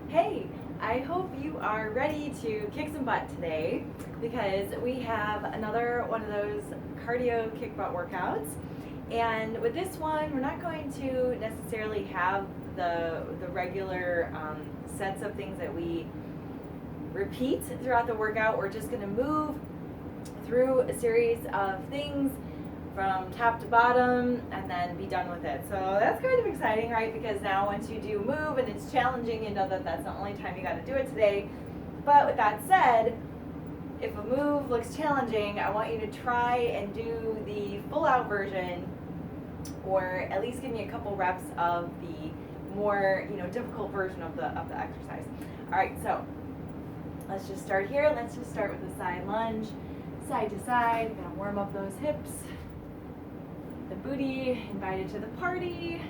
Hey, I hope you are ready to kick some butt today because we have another one of those cardio kick butt workouts. And with this one, we're not going to necessarily have the regular sets of things that we repeat throughout the workout. We're just going to move through a series of things from top to bottom and then be done with it. So that's kind of exciting, right? Because now once you do move and it's challenging, you know that that's the only time you got to do it today. But with that said, if a move looks challenging, I want you to try and do the full out version, or at least give me a couple reps of the more, difficult version of the exercise. All right, so let's just start here. Let's just start with the side lunge, side to side. We're gonna warm up those hips. The booty invited to the party.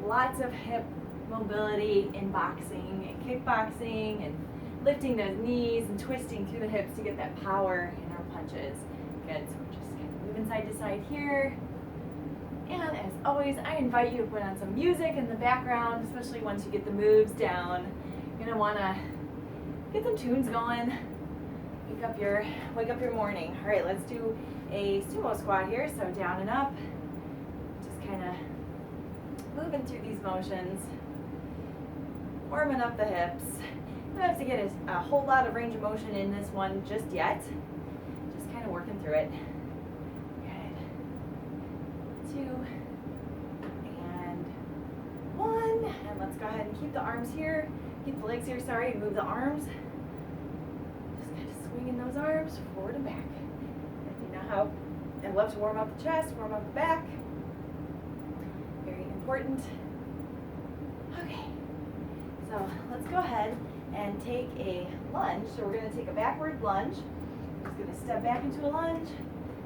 Lots of hip mobility in boxing and kickboxing, and lifting those knees and twisting through the hips to get that power in our punches. Good, so we're just kind of moving side to side here. And as always, I invite you to put on some music in the background, especially once you get the moves down. You're gonna wanna get some tunes going. Wake up your morning. All right, let's do a sumo squat here. So down and up, just kind of moving through these motions, warming up the hips. You don't have to get a whole lot of range of motion in this one just yet. Just kind of working through it. Good. 2 and 1. And let's go ahead and keep the arms here. Keep the legs here, sorry, and move the arms. Swinging those arms forward and back. And you know how I love to warm up the chest, warm up the back. Very important. Okay, so let's go ahead and take a lunge. So we're going to take a backward lunge. We're just going to step back into a lunge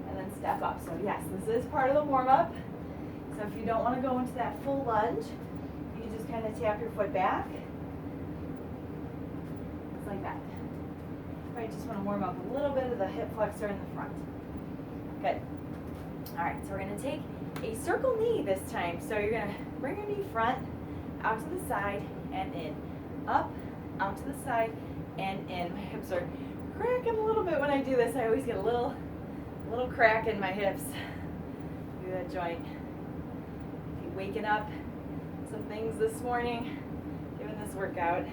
and then step up. So yes, this is part of the warm up. So if you don't want to go into that full lunge, you can just kind of tap your foot back. Just like that. I just want to warm up a little bit of the hip flexor in the front. Good. All right, so we're going to take a circle knee this time. So you're going to bring your knee front, out to the side, and in. Up, out to the side, and in. My hips are cracking a little bit when I do this. I always get a little crack in my hips through that joint. If you're waking up some things this morning, doing this workout.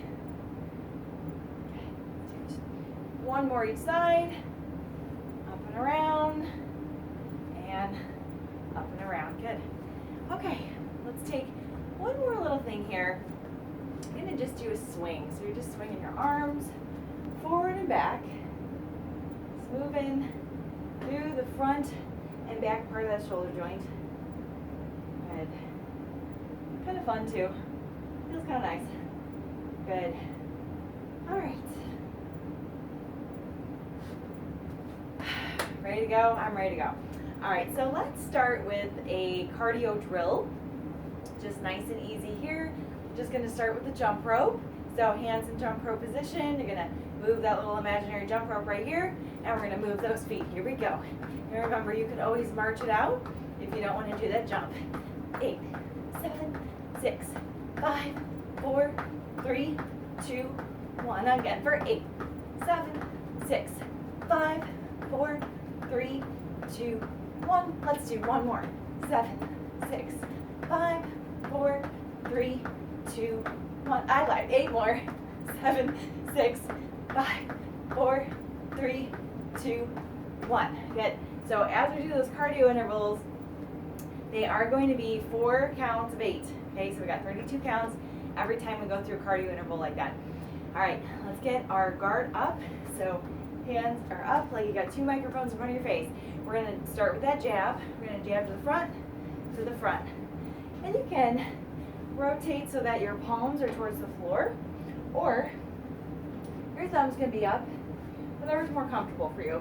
One more each side, up and around, and up and around. Good. Okay, let's take one more little thing here. I'm going to just do a swing. So you're just swinging your arms forward and back, just moving through the front and back part of that shoulder joint. Good. Kind of fun too. Feels kind of nice. Good. All right. Ready to go? I'm ready to go. All right, so let's start with a cardio drill. Just nice and easy here. Just gonna start with the jump rope. So hands in jump rope position. You're gonna move that little imaginary jump rope right here, and we're gonna move those feet. Here we go. And remember, you can always march it out if you don't wanna do that jump. 8, 7, 6, 5, 4, 3, 2, 1. Again for 8, 7, 6, 5, 4, 3, 2, 1. Let's do one more. 7, 6, 5, 4, 3, 2, 1. I lied. 8 more. 7, 6, 5, 4, 3, 2, 1. Good. So as we do those cardio intervals, they are going to be 4 counts of 8. Okay, so we got 32 counts every time we go through a cardio interval like that. All right, let's get our guard up. So hands are up like you got 2 microphones in front of your face. We're going to start with that jab. We're going to jab to the front, And you can rotate so that your palms are towards the floor, or your thumb's going to be up, whatever's more comfortable for you.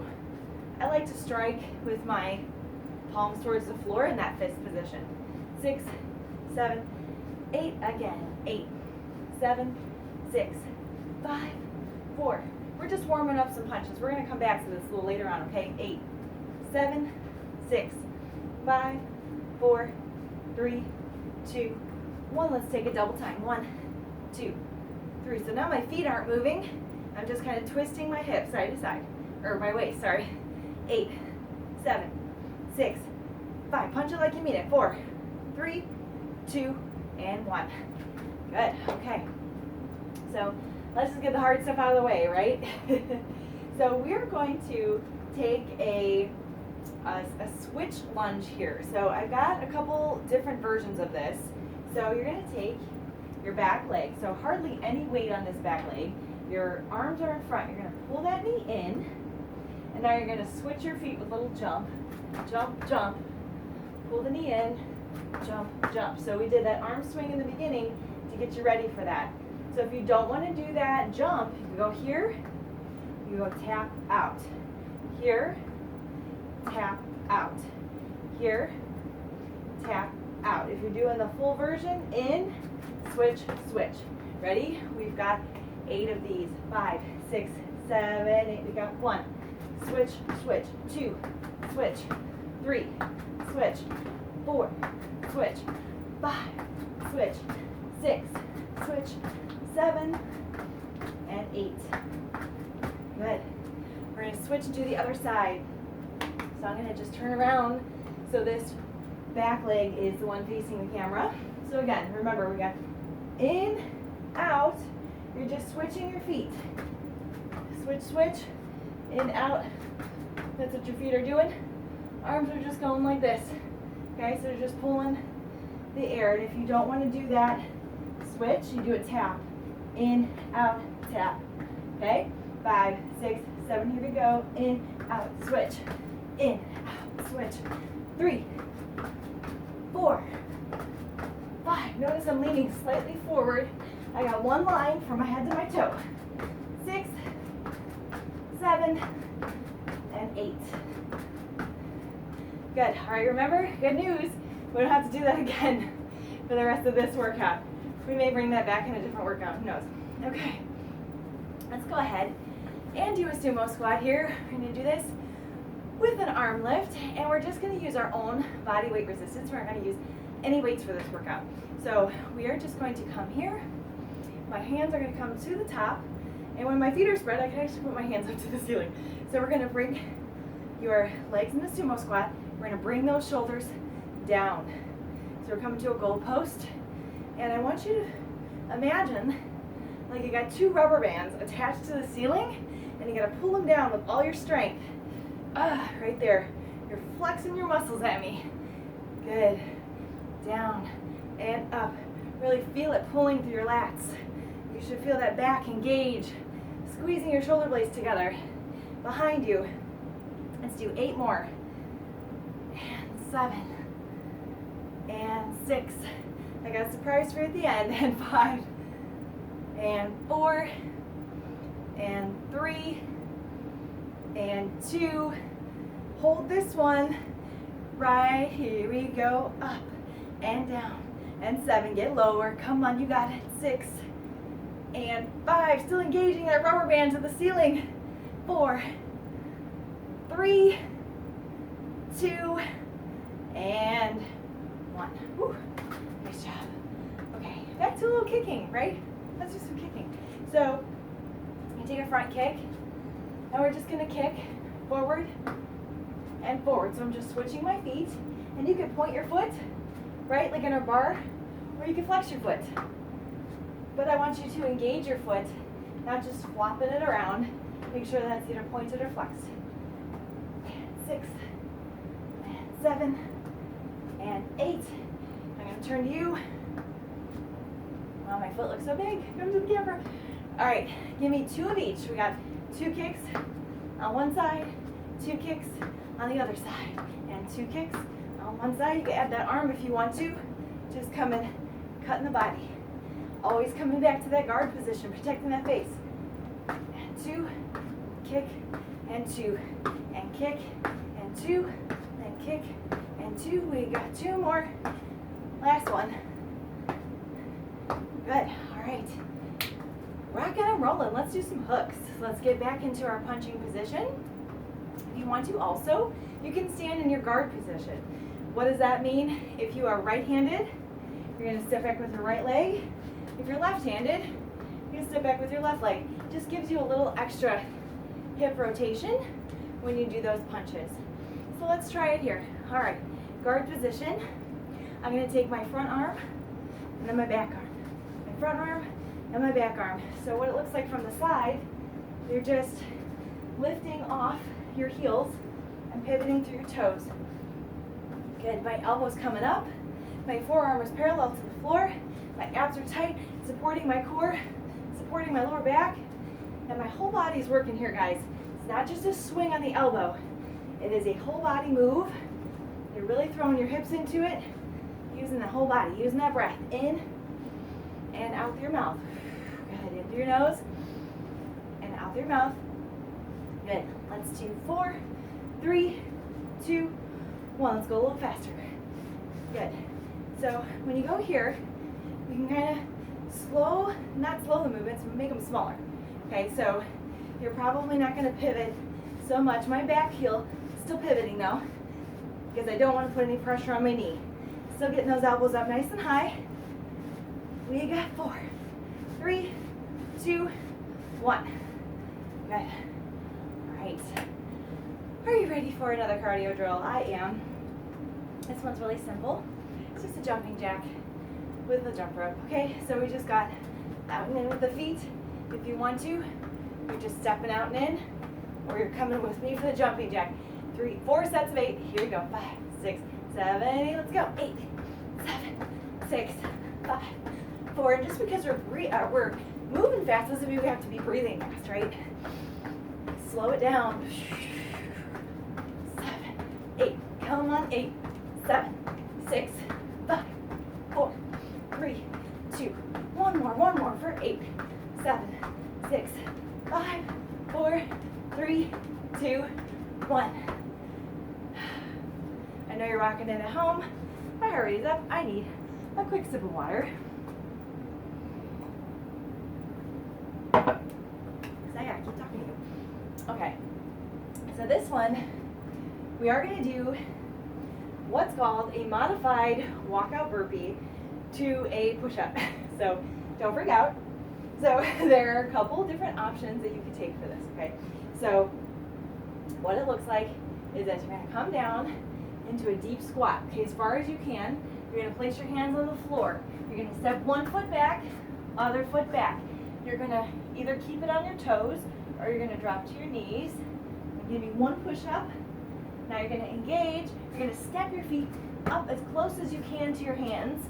I like to strike with my palms towards the floor in that fist position. 6, 7, 8, again. 8, 7, 6, 5, 4. We're just warming up some punches. We're going to come back to this a little later on, okay? 8, 7, 6, 5, 4, 3, 2, 1. Let's take a double time. 1, 2, 3. So now my feet aren't moving. I'm just kind of twisting my hips side to side, or my waist, sorry. 8, 7, 6, 5. Punch it like you mean it. 4, 3, 2, and 1. Good, okay. So let's just get the hard stuff out of the way, right? So we're going to take a switch lunge here. So I've got a couple different versions of this. So you're going to take your back leg, so hardly any weight on this back leg. Your arms are in front. You're going to pull that knee in, and now you're going to switch your feet with a little jump. Jump, jump. Pull the knee in, jump, jump. So we did that arm swing in the beginning to get you ready for that. So if you don't want to do that jump, you go here, you go tap out. Here, tap out. Here, tap out. If you're doing the full version, in, switch, switch. Ready? We've got 8 of these. 5, 6, 7, 8. We got 1. Switch, switch. 2, switch. 3, switch. 4, switch. 5, switch. 6, switch. 7, and 8. Good. We're going to switch and do the other side. So I'm going to just turn around so this back leg is the one facing the camera. So again, remember we got in, out. You're just switching your feet. Switch, switch, in, out. That's what your feet are doing. Arms are just going like this. Okay, so you're just pulling the air. And if you don't want to do that switch, you do a tap. In, out, tap. Okay? 5, 6, 7, here we go. In, out, switch. In, out, switch. 3, 4, 5. Notice I'm leaning slightly forward. I got one line from my head to my toe. 6, 7, and 8. Good. All right, remember, good news. We don't have to do that again for the rest of this workout. We may bring that back in a different workout, who knows. Okay, let's go ahead and do a sumo squat here. We're going to do this with an arm lift, and we're just going to use our own body weight resistance. We're not going to use any weights for this workout. So we are just going to come here. My hands are going to come to the top, and when my feet are spread, I can actually put my hands up to the ceiling. So we're going to bring your legs in the sumo squat. We're going to bring those shoulders down. So we're coming to a goal post. And I want you to imagine like you got 2 rubber bands attached to the ceiling, and you got to pull them down with all your strength. Right there. You're flexing your muscles at me. Good. Down and up. Really feel it pulling through your lats. You should feel that back engage, squeezing your shoulder blades together. Behind you. Let's do 8 more. And 7. And 6. I got a surprise for you at the end. And 5, and 4, and 3, and 2. Hold this one. Right here we go. Up and down. And 7. Get lower. Come on, you got it. 6, and 5. Still engaging that rubber band to the ceiling. 4, 3, 2, and 1. Whew. Nice job. Okay, back to a little kicking, right? Let's do some kicking. So, you take a front kick, and we're just going to kick forward and forward. So I'm just switching my feet, and you can point your foot, right, like in a bar, or you can flex your foot. But I want you to engage your foot, not just flopping it around. Make sure that's either pointed or flexed. And 6, and 7, and 8. I'm going to turn to you. Wow, my foot looks so big. Come to the camera. All right, give me 2 of each. We got 2 kicks on one side, 2 kicks on the other side, and 2 kicks on one side. You can add that arm if you want to. Just come in, cutting the body. Always coming back to that guard position, protecting that face. And 2, kick, and 2, and kick, and 2, and kick, and 2. We got 2 more. Last one. Good. All right. Rocking and rolling. Let's do some hooks. Let's get back into our punching position. If you want to also, you can stand in your guard position. What does that mean? If you are right-handed, you're going to step back with your right leg. If you're left-handed, you're You're gonna step back with your left leg. Just gives you a little extra hip rotation when you do those punches. So let's try it here. All right, guard position. I'm gonna take my front arm and then my back arm. My front arm and my back arm. So what it looks like from the side, you're just lifting off your heels and pivoting through your toes. Good, my elbow's coming up. My forearm is parallel to the floor. My abs are tight, supporting my core, supporting my lower back. And my whole body is working here, guys. It's not just a swing on the elbow. It is a whole body move. You're really throwing your hips into it, using the whole body, using that breath in and out through your mouth. Good, in through your nose and out through your mouth. Good, let's do 4, 3, 2, 1. Let's go a little faster. Good. So when you go here, you can kind of not slow the movements, but make them smaller. Okay, so you're probably not going to pivot so much. My back heel is still pivoting though, because I don't want to put any pressure on my knee. Still getting those elbows up nice and high. We got 4, 3, 2, 1. Good. All right. Are you ready for another cardio drill? I am. This one's really simple. It's just a jumping jack with a jump rope. Okay, so we just got out and in with the feet. If you want to, you're just stepping out and in, or you're coming with me for the jumping jack. 4 sets of 8. Here we go. 5, 6, 7, 8. Let's go. 8, 7, 6, 5, 4. And just because we're moving fast doesn't mean we have to be breathing fast, right? Slow it down. 7, 8. Come on. 8, 7, 6, 5, 4, 3, 2. One more for 8, 7, 6, 5, 4, 3, 2, 1. I know you're rocking it at home. My heart rate's up. I need a quick sip of water. Because I gotta keep talking to you. Okay, so this one, we are gonna do what's called a modified walkout burpee to a push-up. So don't freak out. So there are a couple different options that you can take for this, okay? So what it looks like is that you're gonna come down into a deep squat, okay, as far as you can. You're gonna place your hands on the floor. You're gonna step one foot back, other foot back. You're gonna either keep it on your toes or you're gonna drop to your knees. I'm gonna give you one push-up. Now you're gonna engage. You're gonna step your feet up as close as you can to your hands.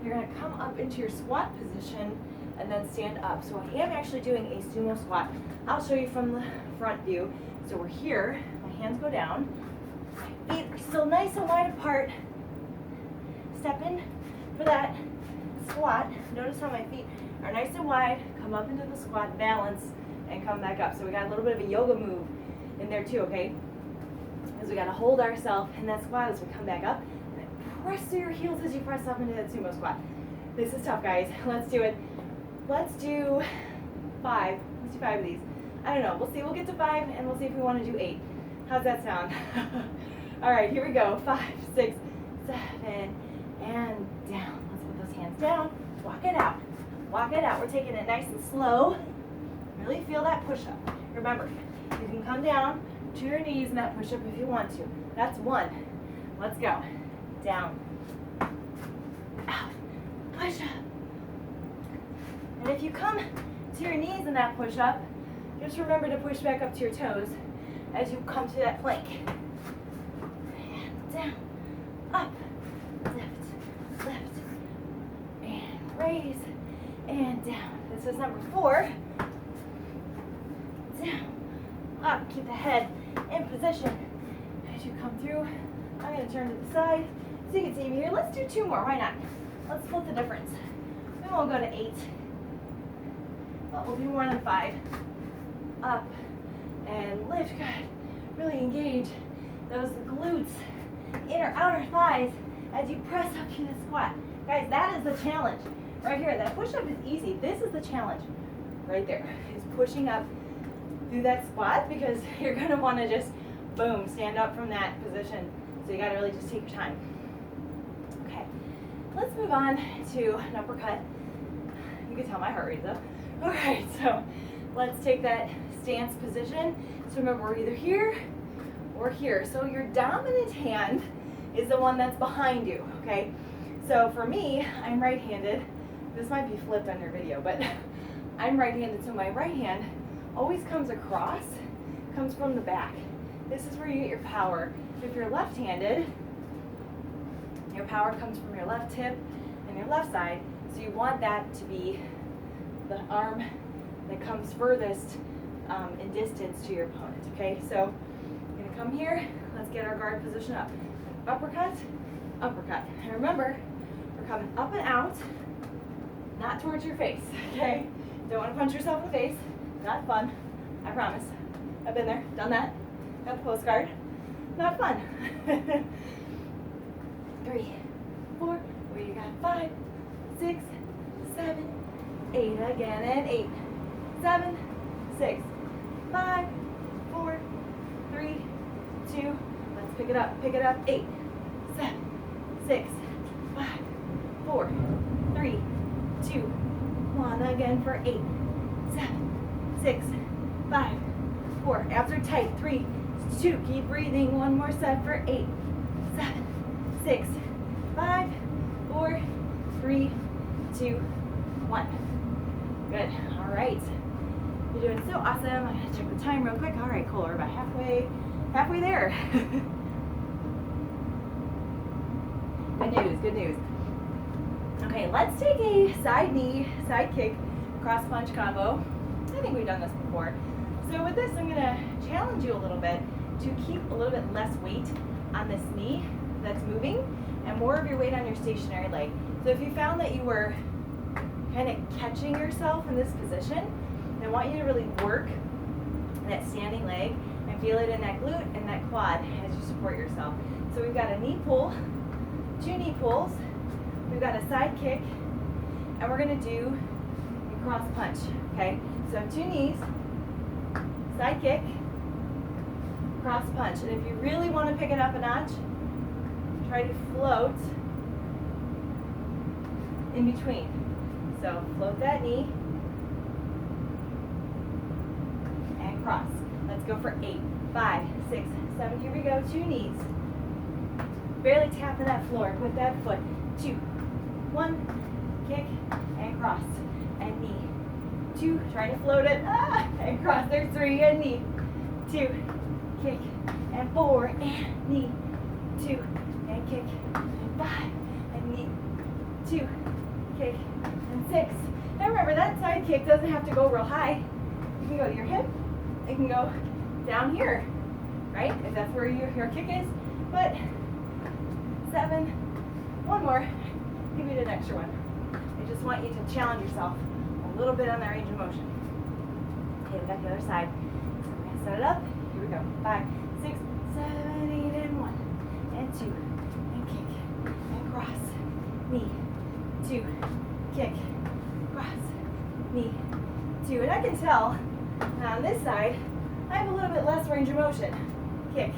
You're gonna come up into your squat position and then stand up. So I am actually doing a sumo squat. I'll show you from the front view. So we're here, my hands go down. My feet are still nice and wide apart. Step in for that squat. Notice how my feet are nice and wide. Come up into the squat, balance, and come back up. So we got a little bit of a yoga move in there too, okay? Because we got to hold ourselves in that squat as we come back up. And press through your heels as you press up into that sumo squat. This is tough, guys. Let's do it. Let's do 5. Let's do 5 of these. I don't know. We'll see. We'll get to 5, and we'll see if we want to do 8. How's that sound? All right, here we go. 5, 6, 7, and down. Let's put those hands down. Walk it out. Walk it out. We're taking it nice and slow. Really feel that push-up. Remember, you can come down to your knees in that push-up if you want to. That's 1. Let's go. Down. Out. Push-up. And if you come to your knees in that push-up, just remember to push back up to your toes as you come to that plank. And down, up, lift, lift, and raise, and down. This is number 4. Down, up, keep the head in position. As you come through, I'm going to turn to the side so you can see me here. Let's do 2 more, why not? Let's split the difference. We won't go to 8, but we'll do more than 5. Up and lift, good. Really engage those glutes, inner, outer thighs as you press up to the squat. Guys, that is the challenge right here. That push-up is easy. This is the challenge right there, is pushing up through that squat, because you're going to want to just, boom, stand up from that position. So you got to really just take your time. Okay, let's move on to an uppercut. You can tell my heart rate's up. All right, so let's take that stance position. So remember, we're either here or here. So your dominant hand is the one that's behind you, okay? So for me, I'm right-handed. This might be flipped on your video, but I'm right-handed, so my right hand always comes across, comes from the back. This is where you get your power. If you're left-handed, your power comes from your left hip and your left side, so you want that to be the arm that comes furthest in distance to your opponent, okay? So you're gonna come here, let's get our guard position up. Uppercut, uppercut. And remember, we're coming up and out, not towards your face, okay? Don't wanna punch yourself in the face, not fun, I promise. I've been there, done that, got the postcard, not fun. 3, 4, where you got 5, 6, 7, 8 again, and 8, 7, 6, 5, 4, 3, 2, let's pick it up, 8, 7, 6, 5, 4, 3, 2, 1, again for 8, 7, 6, 5, 4, abs are tight, 3, 2, keep breathing, one more set for 8, 7, 6, 5, 4, 3, 2, 1. Good. All right. You're doing so awesome. I'm gonna check the time real quick. All right, cool. We're about halfway there. Good news. Okay, let's take a side knee, side kick, cross punch combo. I think we've done this before. So with this, I'm gonna challenge you a little bit to keep a little bit less weight on this knee that's moving and more of your weight on your stationary leg. So if you found that you were kind of catching yourself in this position, I want you to really work that standing leg and feel it in that glute and that quad as you support yourself. So we've got a knee pull, 2 knee pulls, we've got a side kick, and we're gonna do a cross punch, okay? So 2 knees, side kick, cross punch. And if you really want to pick it up a notch, try to float in between. So float that knee and cross. Let's go for 8, 5, 6, 7. Here we go. 2 knees. Barely tapping that floor with that foot. 2, 1, kick and cross and knee. 2, try to float it and cross. There's 3 and knee. 2, kick and 4 and knee. 2 and kick and 5 and knee. 2, kick and 6. Now remember, that side kick doesn't have to go real high. You can go to your hip. It can go down here, right? If that's where your kick is. But 7, 1 more. Give me an extra one. I just want you to challenge yourself a little bit on that range of motion. Okay, we got the other side. So we're gonna set it up. Here we go. 5, 6, 7, 8, and 1, and 2, and kick, and cross, knee, 2, kick, cross, knee, 2. And I can tell on this side, I have a little bit less range of motion. Kick,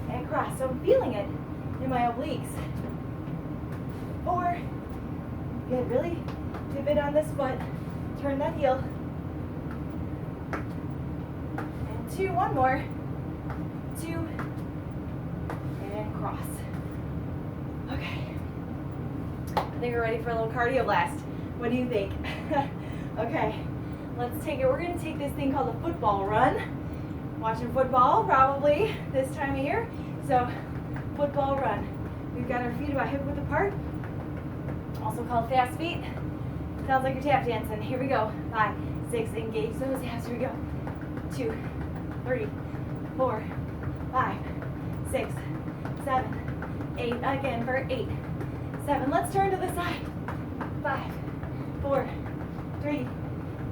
and cross. So I'm feeling it in my obliques. 4, good, really pivot on this foot, turn that heel. And 2, 1 more. 2, and cross. Okay. I think we're ready for a little cardio blast. What do you think? Okay, let's take it. We're gonna take this thing called a football run. Watching football probably this time of year. So, football run. We've got our feet about hip width apart. Also called fast feet. Sounds like you're tap dancing. Here we go. 5, 6, engage those abs. Here we go. 2, 3, 4, 5, 6, 7, 8. Again for 8, 7. Let's turn to the side. 5, 4, 3,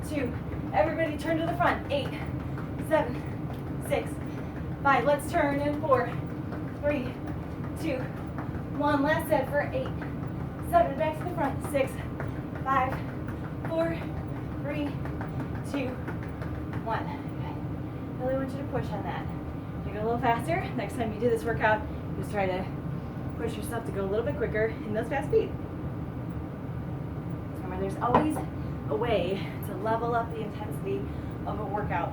2. Everybody turn to the front. 8, 7, 6, 5. Let's turn in 4, 3, 2, 1. Last set for 8, 7. Back to the front. 6, 5, 4, 3, 2, 1. Okay. Really want you to push on that. Take it a little faster. Next time you do this workout, just try to push yourself to go a little bit quicker in those fast feet. Remember, there's always a way to level up the intensity of a workout.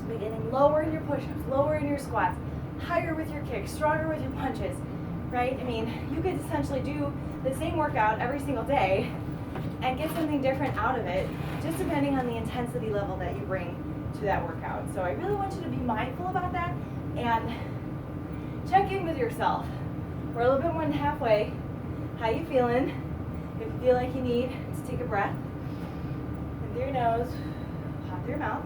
Beginning lower in your push-ups, lower in your squats, higher with your kicks, stronger with your punches, right? I mean, you could essentially do the same workout every single day and get something different out of it, just depending on the intensity level that you bring to that workout. So I really want you to be mindful about that and check in with yourself. We're a little bit more than halfway. How you feeling? If you feel like you need to take a breath, in through your nose, pop through your mouth,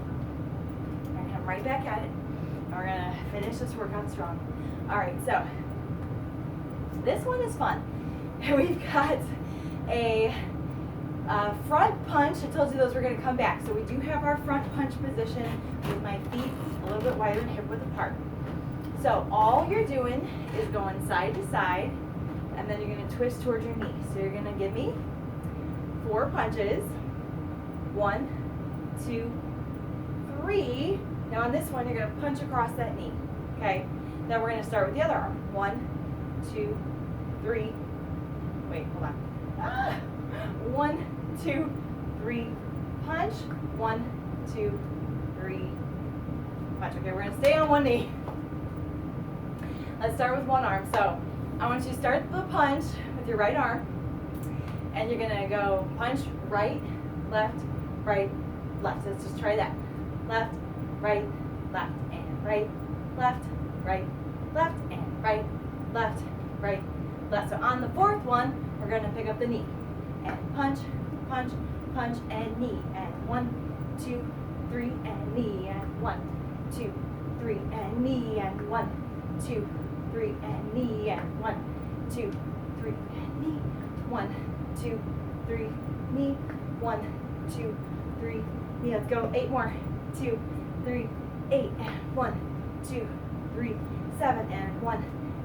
and come right back at it. And we're gonna finish this workout strong. All right, so this one is fun. We've got a front punch. I told you those were going to come back. So we do have our front punch position with my feet a little bit wider and hip width apart. So all you're doing is going side to side, and then you're going to twist towards your knee. So you're going to give me 4 punches. 1, 2, 3. Now on this one, you're going to punch across that knee. Okay. Then we're going to start with the other arm. 1, 2, 3. Wait, hold on. 1, 2, 3, punch. 1, 2, 3, punch. Okay, we're gonna stay on one knee. Let's start with one arm. So I want you to start the punch with your right arm, and you're gonna go punch right, left, right, left. Let's just try that. Left, right, left, and right, left, right, left, and right, left, right, left. So on the 4th one, we're gonna pick up the knee and punch, punch, punch, and knee, and 1, 2, 3, and knee, and 1, 2, 3, and knee, and 1, 2, 3, and knee, and 1, 2, 3, and knee, 1, 2, 3, knee, 1, 2, 3, knee. Let's go. 8 more. 2, 3, 8, and 1, 2, 3, 7, and 1,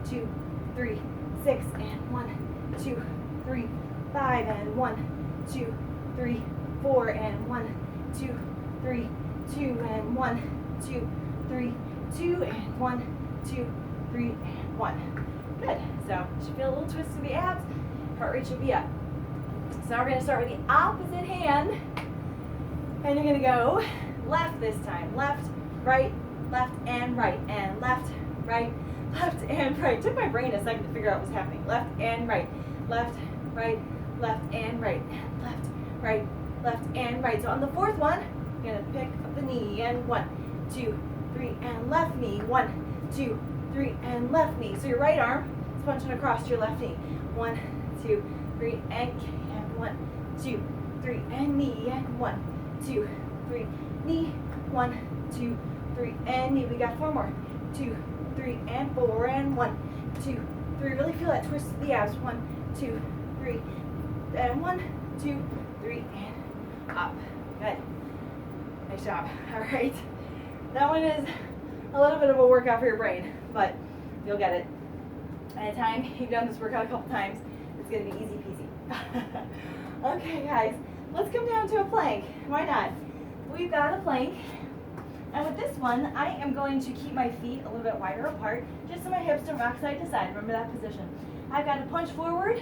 2, 3, 6, and 1, 2, 3, 5, and 1, 2, 3, 4, and 1, 2, 3, 2, and 1, 2, 3, 2, and 1, 2, 3, and 1. Good. So you should feel a little twist in the abs. Heart rate should be up. So we're going to start with the opposite hand, and you're going to go left this time. Left, right, and right, and left, right, and right. It took my brain a second to figure out what's happening. Left and right, left, right, left and right, left, right, left and right. So on the 4th one, you're going to pick up the knee, and 1, 2, 3, and left knee, 1, 2, 3, and left knee. So your right arm is punching across to your left knee. 1, 2, 3, and 1, 2, 3, and knee, and 1, 2, 3, knee, 1, 2, 3, and knee. We got 4 more. 2, 3, and 4, and 1, 2, 3. Really feel that twist of the abs. 1, 2, 3, and 1, 2, 3, and up. Good. Nice job. All right. That one is a little bit of a workout for your brain, but you'll get it. Anytime you've done this workout a couple times, it's going to be easy peasy. Okay, guys, let's come down to a plank. Why not? We've got a plank. And with this one, I am going to keep my feet a little bit wider apart, just so my hips don't rock side to side. Remember that position. I've got to punch forward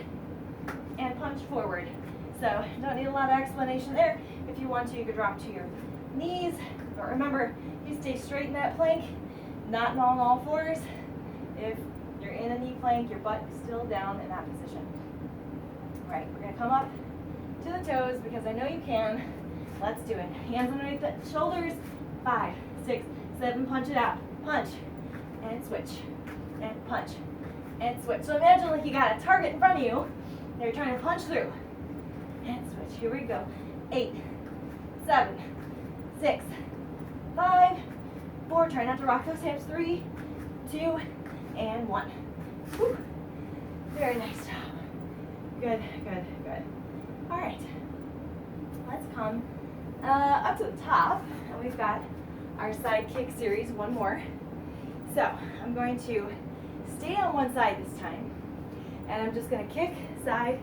and punch forward. So don't need a lot of explanation there. If you want to, you could drop to your knees. But remember, you stay straight in that plank, not on all fours. If you're in a knee plank, your butt is still down in that position. All right, we're going to come up to the toes because I know you can. Let's do it. Hands underneath the shoulders. 5, 6, 7, punch it out. Punch, and switch, and punch, and switch. So imagine like you got a target in front of you, and you're trying to punch through. And switch. Here we go. 8, 7, 6, 5, 4. Try not to rock those hips. 3, 2, and 1. Whew. Very nice job. Good, good, good. All right. Let's come up to the top, and we've got our side kick series, one more. So I'm going to stay on one side this time, and I'm just going to kick, side,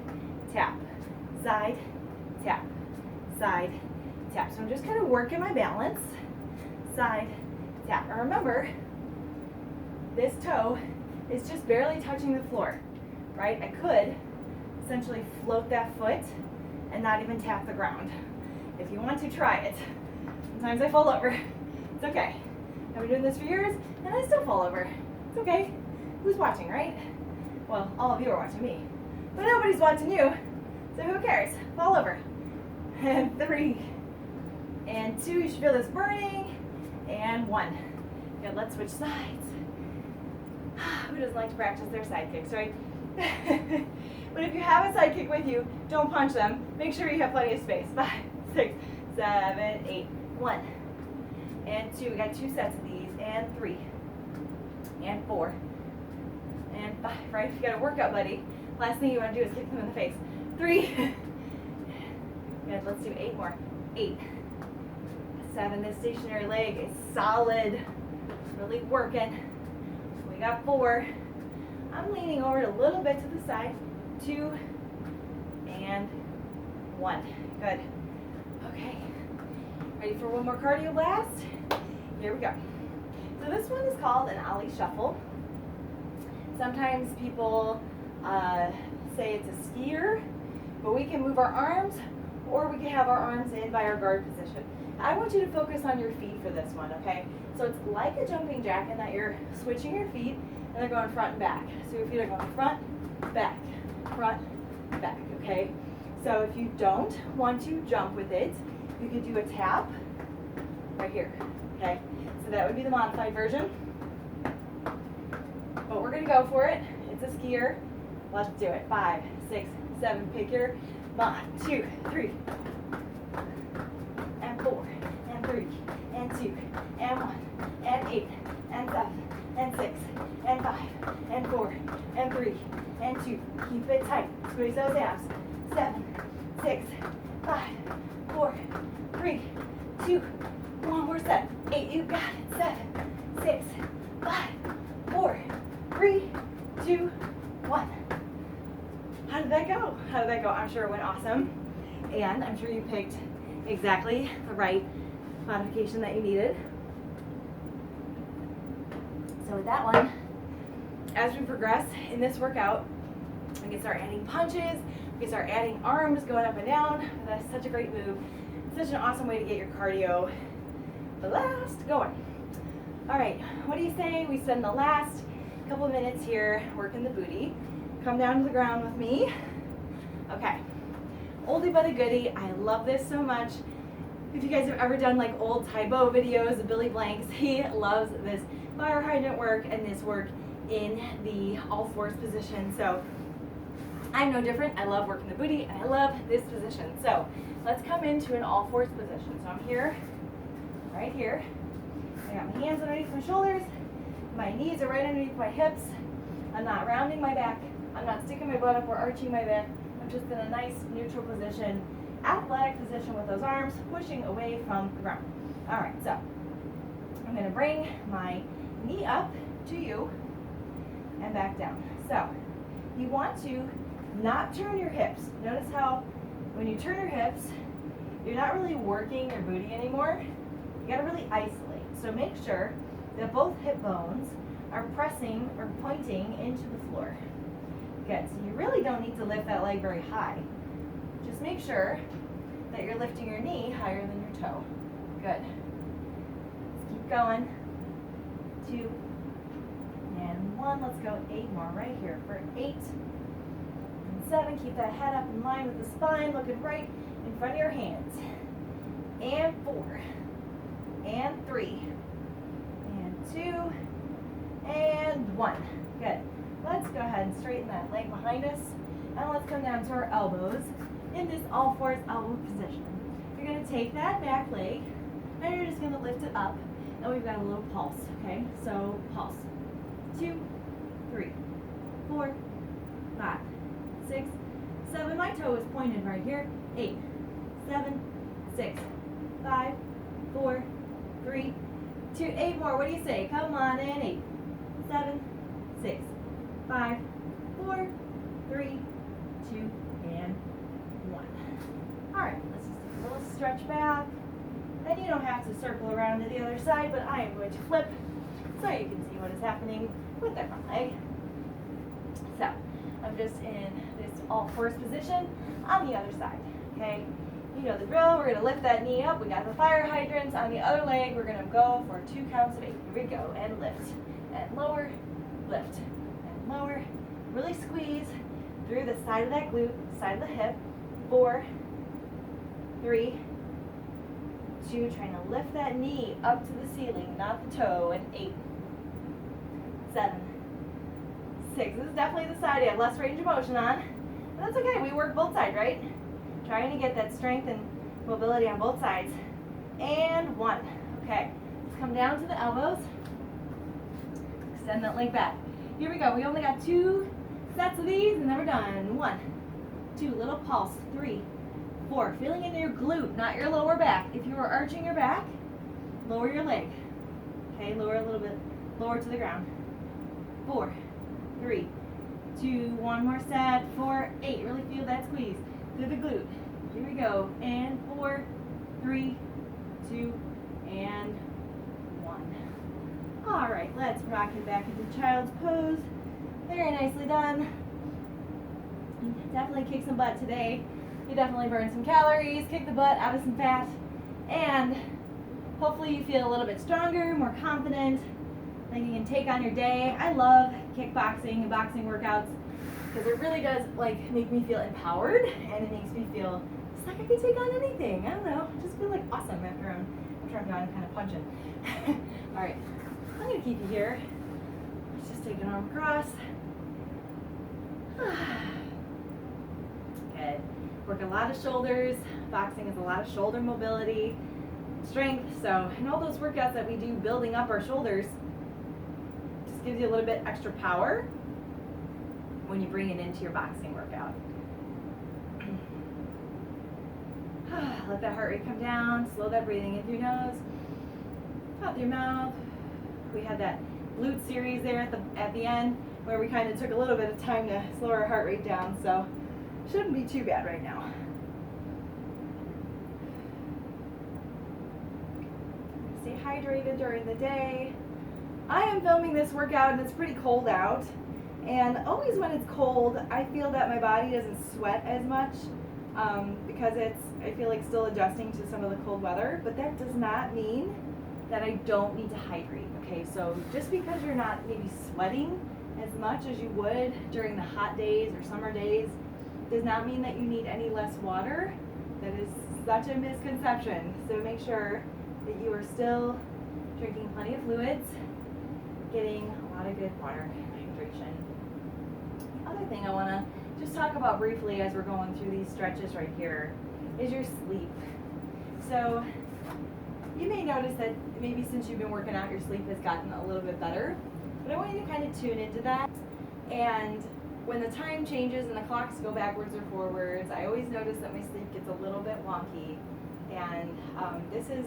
tap, side, tap, side, tap. So I'm just kind of working my balance, side, tap. And remember, this toe is just barely touching the floor, right? I could essentially float that foot and not even tap the ground. if you want to try it. Sometimes I fall over. It's okay. I've been doing this for years, and I still fall over. It's okay. Who's watching, right? Well, all of you are watching me, but nobody's watching you, so who cares? Fall over. And 3, and 2, you should feel this burning, and 1. Good, let's switch sides. Who doesn't like to practice their side kicks, right? But if you have a side kick with you, don't punch them. Make sure you have plenty of space. 5, 6, 7, 8, 1, and 2. We got 2 sets of these, and 3, and 4, and 5, right? If you got a workout buddy, last thing you want to do is kick them in the face. 3. Good, let's do 8 more. 8, 7. This stationary leg is solid. It's really working. We got 4. I'm leaning over a little bit to the side. 2, and 1. Good. Okay. Ready for one more cardio blast? Here we go. So this one is called an Ollie Shuffle. Sometimes people say it's a skier, but we can move our arms, or we can have our arms in by our guard position. I want you to focus on your feet for this one, okay? So it's like a jumping jack in that you're switching your feet, and they're going front and back. So your feet are going front, back, okay? So if you don't want to jump with it, you could do a tap right here, okay? So that would be the modified version. But we're gonna go for it. It's a skier. Let's do it. 5, 6, 7, pick your 1, 2, 3, and 4, and 3, and 2, and 1, and 8, and 7, and 6, and 5, and 4, and 3, and 2. Keep it tight. Squeeze those abs. 7, 6, 5, 4, 3, 2, 1 more set. 8, you got it. 7, 6, 5, 4, 3, 2, 1. How did that go? How did that go? I'm sure it went awesome. And I'm sure you picked exactly the right modification that you needed. So with that one, as we progress in this workout, we can start adding punches, we can start adding arms going up and down. That's such a great move. Such an awesome way to get your cardio blast going. All right, what do you say we spend the last couple of minutes here working the booty? Come down to the ground with me. Okay, oldie but a goodie. I love this so much. If you guys have ever done like old Tybo videos of Billy Blanks, he loves this fire hydrant work and this work in the all fours position. So I'm no different. I love working the booty and I love this position. So let's come into an all fours position. So I'm here, right here. I got my hands underneath my shoulders. My knees are right underneath my hips. I'm not rounding my back. I'm not sticking my butt up or arching my back. I'm just in a nice neutral position, athletic position with those arms pushing away from the ground. All right, so I'm going to bring my knee up to you and back down. So you want to not turn your hips. Notice how when you turn your hips, you're not really working your booty anymore. You got to really isolate. So make sure that both hip bones are pressing or pointing into the floor. Good, so you really don't need to lift that leg very high. Just make sure that you're lifting your knee higher than your toe. Good. Let's keep going. 2, and 1. Let's go 8 more right here for 8 and 7. Keep that head up in line with the spine, looking right in front of your hands. And 4, and 3, and 2, and 1. Good. Let's go ahead and straighten that leg behind us, and let's come down to our elbows in this all fours elbow position. You're going to take that back leg, and you're just going to lift it up, and we've got a little pulse, okay? So pulse. 2, 3, 4, 5, 6, 7. My toe is pointed right here. 8, 7, 6, 5, 4, 3, 2, 8 more. What do you say? Come on in. 8, 7, 6, 5, 4, 3, 2, and 1. All right, let's just take a little stretch back. And you don't have to circle around to the other side, but I am going to flip so you can see what is happening with that front leg. So I'm just in this all fours position on the other side, okay? You know the drill. We're gonna lift that knee up. We got the fire hydrants on the other leg. We're gonna go for 2 counts of 8. Here we go, and lift, and lower, lift, and lower. Really squeeze through the side of that glute, side of the hip. 4, 3, 2, trying to lift that knee up to the ceiling, not the toe, and 8, 7, 6. This is definitely the side you have less range of motion on, but that's okay. We work both sides, right? Trying to get that strength and mobility on both sides. And 1. Okay, let's come down to the elbows. Extend that leg back. Here we go. We only got 2 sets of these, and then we're done. 1, 2, little pulse. 3, 4. Feeling into your glute, not your lower back. If you are arching your back, lower your leg. Okay, lower a little bit, lower to the ground. 4, 3, 2, 1 more set. 4, 8. Really feel that squeeze through the glute. Here we go. And 4, 3, 2, and 1. All right, let's rock it back into child's pose. Very nicely done. Definitely kick some butt today. You definitely burn some calories, kick the butt out of some fat, and hopefully you feel a little bit stronger, more confident, that you can take on your day. I love kickboxing and boxing workouts because it really does make me feel empowered, and it makes me feel it's like I can take on anything. I don't know, I just feel like awesome after I'm done kind of punching. All right, I'm gonna keep you here. Let's just take an arm across. Good. Work a lot of shoulders. Boxing is a lot of shoulder mobility, strength. So, and all those workouts that we do building up our shoulders just gives you a little bit extra power when you bring it into your boxing workout. Let that heart rate come down. Slow that breathing in through your nose, out through your mouth. We had that glute series there at the end where we kind of took a little bit of time to slow our heart rate down. So, shouldn't be too bad right now. Stay hydrated during the day. I am filming this workout and it's pretty cold out. And always when it's cold, I feel that my body doesn't sweat as much because I feel like still adjusting to some of the cold weather. But that does not mean that I don't need to hydrate. Okay, so just because you're not maybe sweating as much as you would during the hot days or summer days does not mean that you need any less water. That is such a misconception. So make sure that you are still drinking plenty of fluids, getting a lot of good water hydration. The other thing I want to just talk about briefly as we're going through these stretches right here is your sleep. So you may notice that maybe since you've been working out, your sleep has gotten a little bit better, but I want you to kind of tune into that. And when the time changes and the clocks go backwards or forwards, I always notice that my sleep gets a little bit wonky. And this is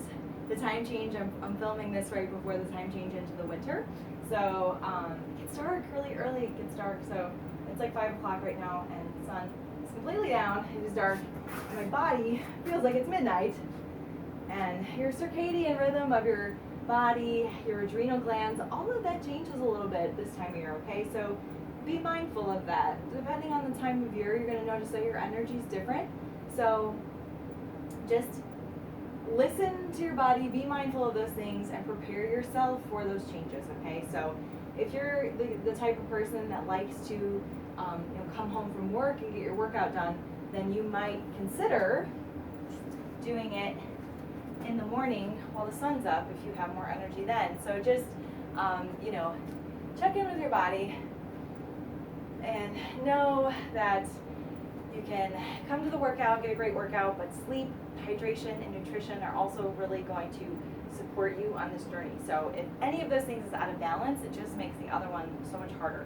the time change. I'm filming this right before the time change into the winter. So it gets dark really early. It gets dark. So it's like 5 o'clock right now and the sun is completely down. It is dark. And my body feels like it's midnight. And your circadian rhythm of your body, your adrenal glands, all of that changes a little bit this time of year, okay? So be mindful of that. Depending on the time of year, you're going to notice that your energy is different. So just listen to your body, be mindful of those things, and prepare yourself for those changes, okay? So if you're the type of person that likes to come home from work and get your workout done, then you might consider doing it in the morning while the sun's up if you have more energy then. So just, check in with your body and know that you can come to the workout, get a great workout, but sleep, hydration, and nutrition are also really going to support you on this journey. So if any of those things is out of balance, it just makes the other one so much harder.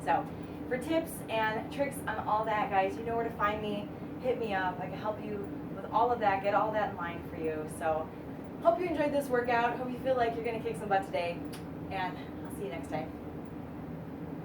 So for tips and tricks on all that, guys, you know where to find me. Hit me up. I can help you with all of that, get all that in line for you. So hope you enjoyed this workout. Hope you feel like you're going to kick some butt today, and I'll see you next time.